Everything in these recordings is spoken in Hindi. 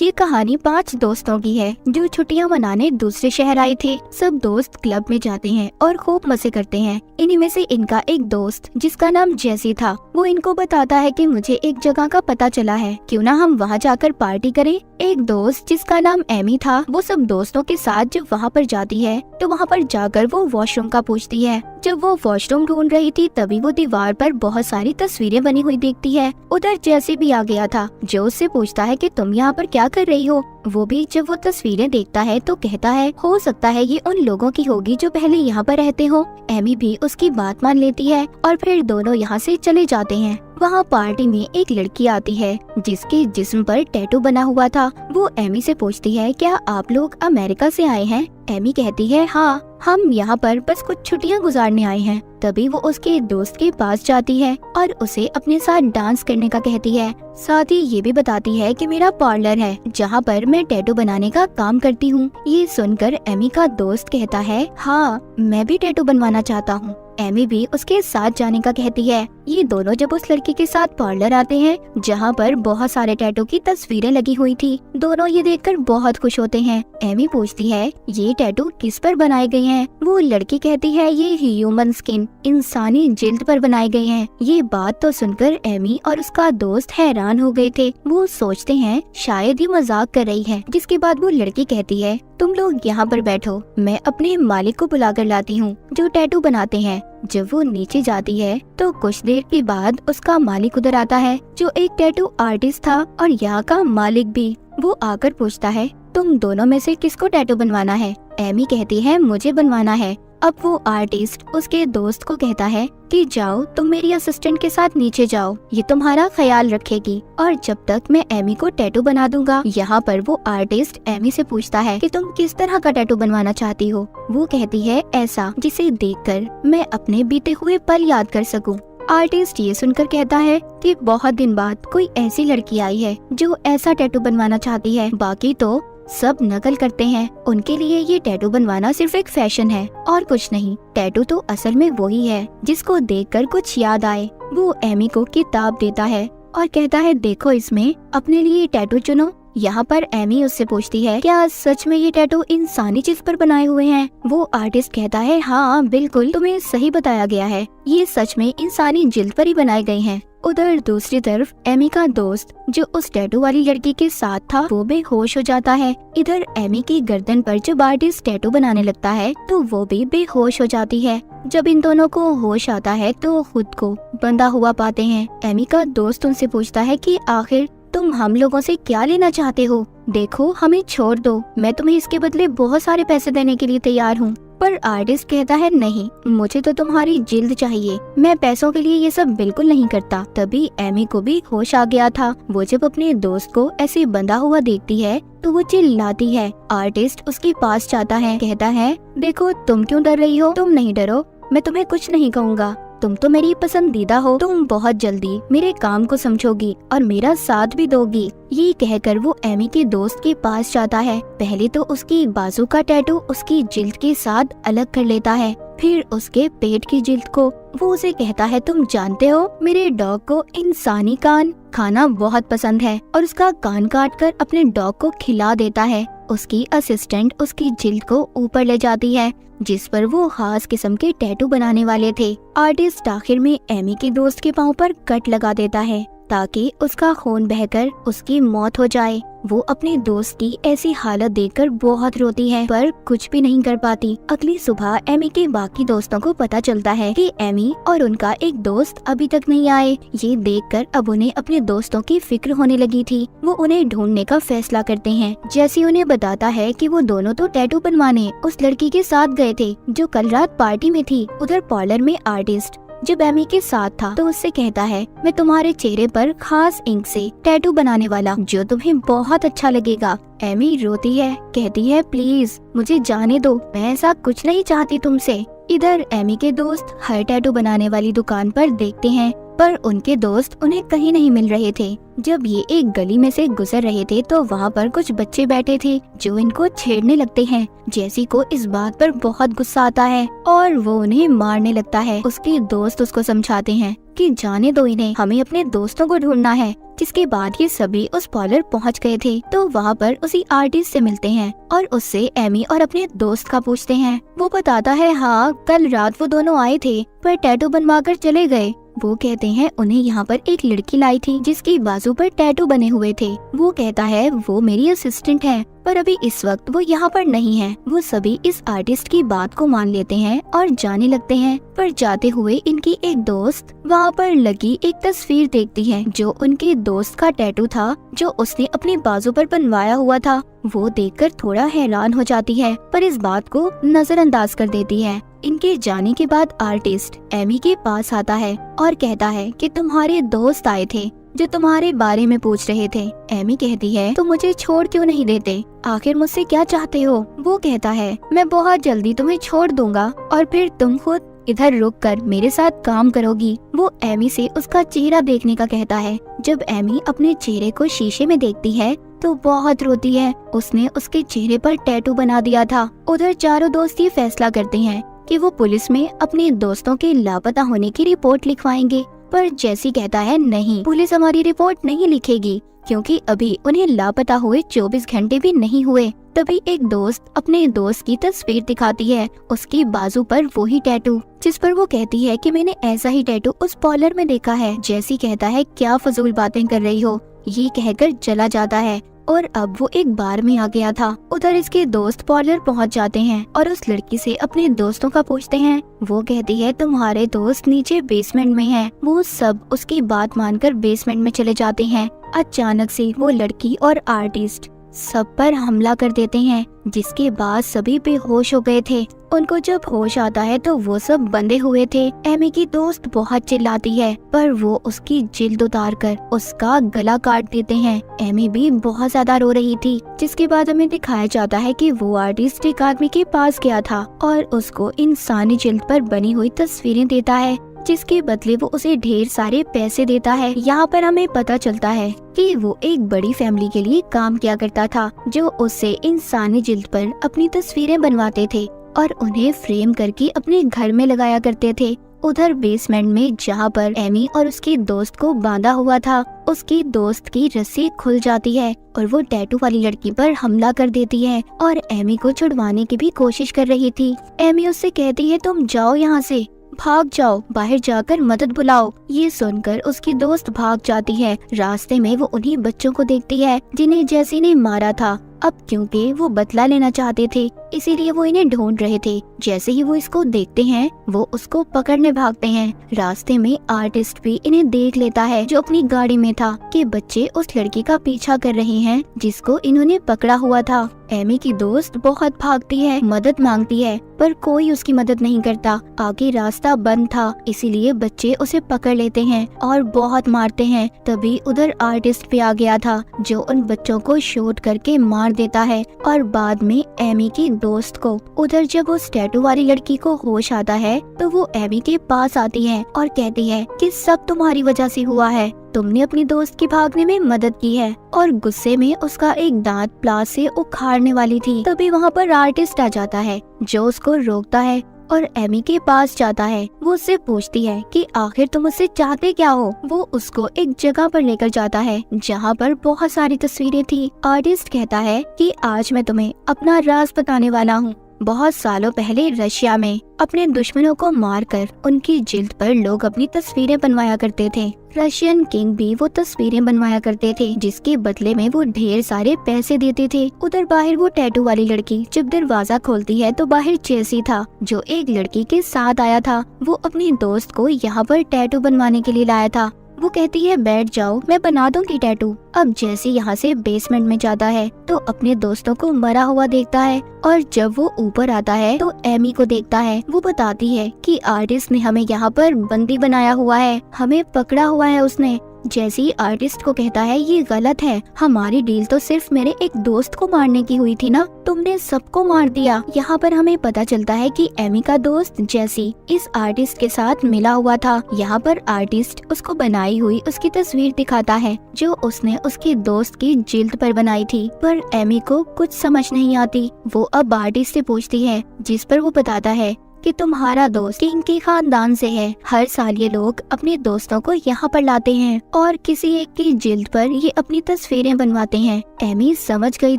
ये कहानी 5 दोस्तों की है जो छुट्टियां मनाने दूसरे शहर आए थे। सब दोस्त क्लब में जाते हैं और खूब मजे करते हैं। इन्हीं में से इनका एक दोस्त जिसका नाम जैसी था, वो इनको बताता है कि मुझे एक जगह का पता चला है, क्यों ना हम वहाँ जाकर पार्टी करें। एक दोस्त जिसका नाम एमी था, वो सब दोस्तों के साथ जब वहाँ पर जाती है तो वहाँ पर जाकर वो वॉशरूम का पूछती है। जब वो वॉशरूम ढूंढ रही थी तभी वो दीवार पर बहुत सारी तस्वीरें बनी हुई देखती है। उधर जैसी भी आ गया था, जो उससे पूछता है कि तुम यहाँ पर क्या कर रही हो। वो भी जब वो तस्वीरें देखता है तो कहता है हो सकता है ये उन लोगों की होगी जो पहले यहाँ पर रहते हो। एमी भी उसकी बात मान लेती है और फिर दोनों यहाँ से चले जाते हैं। वहाँ पार्टी में एक लड़की आती है जिसके जिस्म पर टैटू बना हुआ था। वो एमी से पूछती है क्या आप लोग अमेरिका से आए हैं। एमी कहती है हाँ, हम यहाँ पर बस कुछ छुट्टियाँ गुजारने आए हैं। तभी वो उसके दोस्त के पास जाती है और उसे अपने साथ डांस करने का कहती है। साथ ही ये भी बताती है कि मेरा पार्लर है जहाँ पर मैं टैटू बनाने का काम करती हूँ। ये सुनकर एमी का दोस्त कहता है हाँ, मैं भी टैटू बनवाना चाहता हूँ। एमी भी उसके साथ जाने का कहती है। ये दोनों जब उस लड़की के साथ पार्लर आते हैं जहाँ पर बहुत सारे टैटू की तस्वीरें लगी हुई थी, दोनों ये देखकर बहुत खुश होते हैं। एमी पूछती है ये टैटू किस पर बनाए गए हैं। वो लड़की कहती है ये ह्यूमन स्किन, इंसानी जिल्द पर बनाए गए हैं। ये बात तो सुनकर एमी और उसका दोस्त हैरान हो गए थे। वो सोचते हैं शायद ये मजाक कर रही है। जिसके बाद वो लड़की कहती है तुम लोग यहाँ पर बैठो, मैं अपने मालिक को बुला कर लाती हूँ जो टैटू बनाते हैं। जब वो नीचे जाती है तो कुछ देर के बाद उसका मालिक उधर आता है जो एक टैटू आर्टिस्ट था और यहाँ का मालिक भी। वो आकर पूछता है तुम दोनों में से किसको टैटू बनवाना है। एमी कहती है मुझे बनवाना है। अब वो आर्टिस्ट उसके दोस्त को कहता है कि जाओ तुम मेरी असिस्टेंट के साथ नीचे जाओ, ये तुम्हारा ख्याल रखेगी और जब तक मैं एमी को टैटू बना दूंगा। यहाँ पर वो आर्टिस्ट एमी से पूछता है कि तुम किस तरह का टैटू बनवाना चाहती हो। वो कहती है ऐसा जिसे देखकर मैं अपने बीते हुए पल याद कर सकूं। आर्टिस्ट ये सुनकर कहता है कि बहुत दिन बाद कोई ऐसी लड़की आई है जो ऐसा टैटू बनवाना चाहती है, बाकी तो सब नकल करते हैं। उनके लिए ये टैटू बनवाना सिर्फ एक फैशन है और कुछ नहीं। टैटू तो असल में वही है जिसको देखकर कुछ याद आए। वो एमी को किताब देता है और कहता है देखो इसमें अपने लिए टैटू चुनो। यहाँ पर एमी उससे पूछती है क्या सच में ये टैटू इंसानी चीज पर बनाए हुए हैं। वो आर्टिस्ट कहता है हाँ बिल्कुल, तुम्हें सही बताया गया है, ये सच में इंसानी जिल्द पर ही बनाए गए हैं। उधर दूसरी तरफ एमी का दोस्त जो उस टैटू वाली लड़की के साथ था वो बेहोश हो जाता है। इधर एमी की गर्दन पर जब आर्टिस्ट टैटू बनाने लगता है तो वो भी बेहोश हो जाती है। जब इन दोनों को होश आता है तो खुद को बंधा हुआ पाते हैं। एमी का दोस्त उनसे पूछता है कि आखिर तुम हम लोगों से क्या लेना चाहते हो। देखो हमें छोड़ दो, मैं तुम्हें इसके बदले बहुत सारे पैसे देने के लिए तैयार हूँ। पर आर्टिस्ट कहता है नहीं, मुझे तो तुम्हारी जिल्द चाहिए, मैं पैसों के लिए ये सब बिल्कुल नहीं करता। तभी एमी को भी होश आ गया था। वो जब अपने दोस्त को ऐसे बंधा हुआ देखती है तो वो चिल्लाती है। आर्टिस्ट उसके पास जाता है, कहता है देखो तुम क्यों डर रही हो, तुम नहीं डरो, मैं तुम्हें कुछ नहीं कहूँगा, तुम तो मेरी पसंदीदा हो, तुम बहुत जल्दी मेरे काम को समझोगी और मेरा साथ भी दोगी। ये कहकर वो एमी के दोस्त के पास जाता है। पहले तो उसकी बाजू का टैटू उसकी जिल्द के साथ अलग कर लेता है, फिर उसके पेट की जिल्द को। वो उसे कहता है तुम जानते हो मेरे डॉग को इंसानी कान खाना बहुत पसंद है और उसका कान काट कर अपने डॉग को खिला देता है। उसकी असिस्टेंट उसकी जिल्द को ऊपर ले जाती है जिस पर वो खास किस्म के टैटू बनाने वाले थे। आर्टिस्ट आखिर में एमी के दोस्त के पाँव पर कट लगा देता है ताकि उसका खून बहकर उसकी मौत हो जाए। वो अपने दोस्त की ऐसी हालत देखकर बहुत रोती है पर कुछ भी नहीं कर पाती। अगली सुबह एमी के बाकी दोस्तों को पता चलता है कि एमी और उनका एक दोस्त अभी तक नहीं आए। ये देखकर अब उन्हें अपने दोस्तों की फिक्र होने लगी थी। वो उन्हें ढूंढने का फैसला करते हैं। जैसे उन्हें बताता है कि वो दोनों तो टैटू बनवाने उस लड़की के साथ गए थे जो कल रात पार्टी में थी। उधर पार्लर में आर्टिस्ट जब एमी के साथ था तो उससे कहता है मैं तुम्हारे चेहरे पर खास इंक से टैटू बनाने वाला जो तुम्हें बहुत अच्छा लगेगा। एमी रोती है, कहती है प्लीज मुझे जाने दो, मैं ऐसा कुछ नहीं चाहती तुमसे। इधर एमी के दोस्त हर टैटू बनाने वाली दुकान पर देखते हैं पर उनके दोस्त उन्हें कहीं नहीं मिल रहे थे। जब ये एक गली में से गुजर रहे थे तो वहाँ पर कुछ बच्चे बैठे थे जो इनको छेड़ने लगते हैं। जेसी को इस बात पर बहुत गुस्सा आता है और वो उन्हें मारने लगता है। उसके दोस्त उसको समझाते हैं कि जाने दो इन्हें, हमें अपने दोस्तों को ढूंढना है। जिसके बाद ये सभी उस पार्लर पहुंच गए थे तो वहाँ पर उसी आर्टिस्ट से मिलते हैं और उससे एमी और अपने दोस्त का पूछते हैं। वो बताता है हाँ, कल रात वो दोनों आए थे पर टैटू बनवा कर चले गए। वो कहते हैं उन्हें यहाँ पर एक लड़की लाई थी जिसकी बाजू पर टैटू बने हुए थे। वो कहता है वो मेरी असिस्टेंट है पर अभी इस वक्त वो यहाँ पर नहीं है। वो सभी इस आर्टिस्ट की बात को मान लेते हैं और जाने लगते हैं। पर जाते हुए इनकी एक दोस्त वहाँ पर लगी एक तस्वीर देखती है जो उनके दोस्त का टैटू था जो उसने अपनी बाजू पर बनवाया हुआ था। वो देखकर थोड़ा हैरान हो जाती है पर इस बात को नजरअंदाज कर देती है। इनके जाने के बाद आर्टिस्ट एमी के पास आता है और कहता है कि तुम्हारे दोस्त आए थे जो तुम्हारे बारे में पूछ रहे थे। एमी कहती है तो मुझे छोड़ क्यों नहीं देते, आखिर मुझसे क्या चाहते हो। वो कहता है मैं बहुत जल्दी तुम्हें छोड़ दूंगा और फिर तुम खुद इधर रुक कर मेरे साथ काम करोगी। वो एमी से उसका चेहरा देखने का कहता है। जब एमी अपने चेहरे को शीशे में देखती है तो बहुत रोती है। उसने उसके चेहरे पर टैटू बना दिया था। उधर चारों दोस्त ये फैसला करते हैं कि वो पुलिस में अपने दोस्तों के लापता होने की रिपोर्ट लिखवाएंगे। पर जेसी कहता है नहीं, पुलिस हमारी रिपोर्ट नहीं लिखेगी क्योंकि अभी उन्हें लापता हुए 24 घंटे भी नहीं हुए। तभी एक दोस्त अपने दोस्त की तस्वीर दिखाती है, उसकी बाजू पर वही टैटू जिस पर वो कहती है कि मैंने ऐसा ही टैटू उस पार्लर में देखा है। जेसी कहता है क्या फजूल बातें कर रही हो, ये कहकर चला जाता है और अब वो एक बार में आ गया था। उधर इसके दोस्त पार्लर पहुंच जाते हैं और उस लड़की से अपने दोस्तों का पूछते हैं। वो कहती है तुम्हारे दोस्त नीचे बेसमेंट में हैं। वो सब उसकी बात मानकर बेसमेंट में चले जाते हैं। अचानक से वो लड़की और आर्टिस्ट सब पर हमला कर देते हैं जिसके बाद सभी बेहोश हो गए थे। उनको जब होश आता है तो वो सब बंधे हुए थे। एमी की दोस्त बहुत चिल्लाती है पर वो उसकी जिल्द उतार कर उसका गला काट देते हैं। एमी भी बहुत ज्यादा रो रही थी जिसके बाद हमें दिखाया जाता है कि वो आर्टिस्ट एक आदमी के पास गया था और उसको इंसानी जिल्द पर बनी हुई तस्वीरें देता है जिसके बदले वो उसे ढेर सारे पैसे देता है। यहाँ पर हमें पता चलता है कि वो एक बड़ी फैमिली के लिए काम किया करता था जो उससे इंसानी जिल्द पर अपनी तस्वीरें बनवाते थे और उन्हें फ्रेम करके अपने घर में लगाया करते थे। उधर बेसमेंट में जहाँ पर एमी और उसके दोस्त को बांधा हुआ था, उसकी दोस्त की रस्सी खुल जाती है और वो टैटू वाली लड़की पर हमला कर देती है और एमी को छुड़वाने की भी कोशिश कर रही थी। एमी उससे कहती है तुम जाओ यहाँ से, भाग जाओ, बाहर जाकर मदद बुलाओ। ये सुनकर उसकी दोस्त भाग जाती है। रास्ते में वो उन्हीं बच्चों को देखती है जिन्हें जेसी ने मारा था। अब क्योंकि वो बदला लेना चाहते थे इसीलिए वो इन्हें ढूंढ रहे थे। जैसे ही वो इसको देखते हैं वो उसको पकड़ने भागते हैं। रास्ते में आर्टिस्ट भी इन्हें देख लेता है जो अपनी गाड़ी में था कि बच्चे उस लड़की का पीछा कर रहे हैं जिसको इन्होंने पकड़ा हुआ था। एमी की दोस्त बहुत भागती है, मदद मांगती है पर कोई उसकी मदद नहीं करता। आगे रास्ता बंद था इसीलिए बच्चे उसे पकड़ लेते हैं और बहुत मारते हैं। तभी उधर आर्टिस्ट भी आ गया था जो उन बच्चों को शूट करके मार देता है और बाद में एमी की दोस्त को। उधर जब उस टैटू वाली लड़की को होश आता है तो वो एमी के पास आती है और कहती है कि सब तुम्हारी वजह से हुआ है, तुमने अपनी दोस्त की भागने में मदद की है। और गुस्से में उसका एक दांत प्लास से उखाड़ने वाली थी। तभी वहाँ पर आर्टिस्ट आ जाता है जो उसको रोकता है और एमी के पास जाता है। वो उससे पूछती है कि आखिर तुम उससे चाहते क्या हो। वो उसको एक जगह पर लेकर जाता है जहाँ पर बहुत सारी तस्वीरें थी। आर्टिस्ट कहता है कि आज मैं तुम्हें अपना राज बताने वाला हूँ। बहुत सालों पहले रशिया में अपने दुश्मनों को मारकर उनकी जिल्द पर लोग अपनी तस्वीरें बनवाया करते थे। रशियन किंग भी वो तस्वीरें बनवाया करते थे जिसके बदले में वो ढेर सारे पैसे देते थे। उधर बाहर वो टैटू वाली लड़की जब दरवाजा खोलती है तो बाहर जेसी था जो एक लड़की के साथ आया था। वो अपनी दोस्त को यहाँ पर टैटू बनवाने के लिए लाया था। वो कहती है बैठ जाओ, मैं बना दूंगी टैटू। अब जेसी यहाँ से बेसमेंट में जाता है तो अपने दोस्तों को मरा हुआ देखता है और जब वो ऊपर आता है तो एमी को देखता है। वो बताती है कि आर्टिस्ट ने हमें यहाँ पर बंदी बनाया हुआ है, हमें पकड़ा हुआ है उसने। जैसी आर्टिस्ट को कहता है ये गलत है, हमारी डील तो सिर्फ मेरे एक दोस्त को मारने की हुई थी ना, तुमने सबको मार दिया। यहाँ पर हमें पता चलता है कि एमी का दोस्त जैसी इस आर्टिस्ट के साथ मिला हुआ था। यहाँ पर आर्टिस्ट उसको बनाई हुई उसकी तस्वीर दिखाता है जो उसने उसके दोस्त की जिल्द पर बनाई थी, पर एमी को कुछ समझ नहीं आती। वो अब आर्टिस्ट से पूछती है, जिस पर वो बताता है कि तुम्हारा दोस्त किंग के खानदान से है। हर साल ये लोग अपने दोस्तों को यहाँ पर लाते हैं और किसी एक की जिल्द पर ये अपनी तस्वीरें बनवाते हैं। एमी समझ गई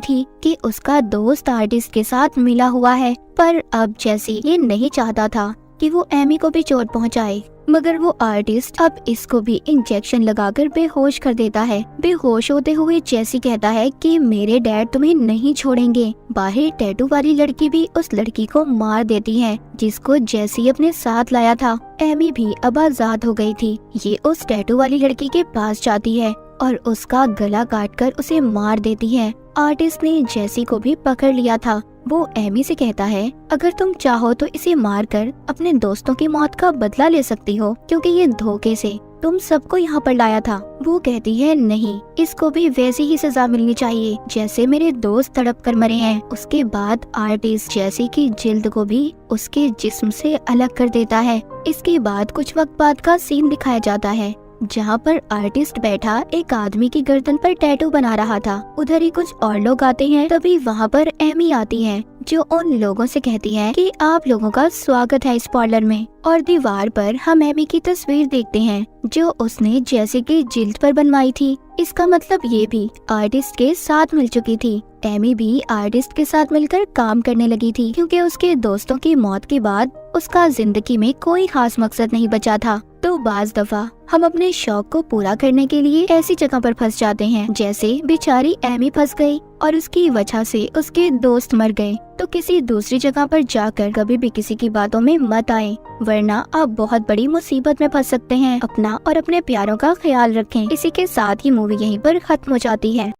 थी कि उसका दोस्त आर्टिस्ट के साथ मिला हुआ है, पर अब जैसी ये नहीं चाहता था कि वो एमी को भी चोट पहुँचाए, मगर वो आर्टिस्ट अब इसको भी इंजेक्शन लगाकर बेहोश कर देता है। बेहोश होते हुए जैसी कहता है कि मेरे डैड तुम्हें नहीं छोड़ेंगे। बाहर टैटू वाली लड़की भी उस लड़की को मार देती है जिसको जैसी अपने साथ लाया था। एमी भी अब आजाद हो गई थी। ये उस टैटू वाली लड़की के पास जाती है और उसका गला काटकर उसे मार देती है। आर्टिस्ट ने जैसी को भी पकड़ लिया था। वो एमी से कहता है, अगर तुम चाहो तो इसे मारकर अपने दोस्तों की मौत का बदला ले सकती हो, क्योंकि ये धोखे से तुम सबको यहाँ पर लाया था। वो कहती है, नहीं, इसको भी वैसी ही सजा मिलनी चाहिए जैसे मेरे दोस्त तड़प कर मरे हैं। उसके बाद आर्टिस्ट जैसी की जिल्द को भी उसके जिस्म से अलग कर देता है। इसके बाद कुछ वक्त बाद का सीन दिखाया जाता है जहाँ पर आर्टिस्ट बैठा एक आदमी की गर्दन पर टैटू बना रहा था। उधर ही कुछ और लोग आते हैं। तभी वहाँ पर एमी आती है जो उन लोगों से कहती है कि आप लोगों का स्वागत है इस पार्लर में। और दीवार पर हम एमी की तस्वीर देखते हैं जो उसने जैसे की जिल्द पर बनवाई थी। इसका मतलब ये भी आर्टिस्ट के साथ मिल चुकी थी। एमी भी आर्टिस्ट के साथ मिलकर काम करने लगी थी, क्योंकि उसके दोस्तों की मौत के बाद उसका जिंदगी में कोई खास मकसद नहीं बचा था। तो बाज दफा हम अपने शौक को पूरा करने के लिए ऐसी जगह पर फंस जाते हैं, जैसे बेचारी एमी फंस गई और उसकी वजह से उसके दोस्त मर गए। तो किसी दूसरी जगह पर जाकर कभी भी किसी की बातों में मत आए, वरना आप बहुत बड़ी मुसीबत में फंस सकते हैं। अपना और अपने प्यारों का ख्याल रखें। इसी के साथ ही मूवी यहीं पर खत्म हो जाती है।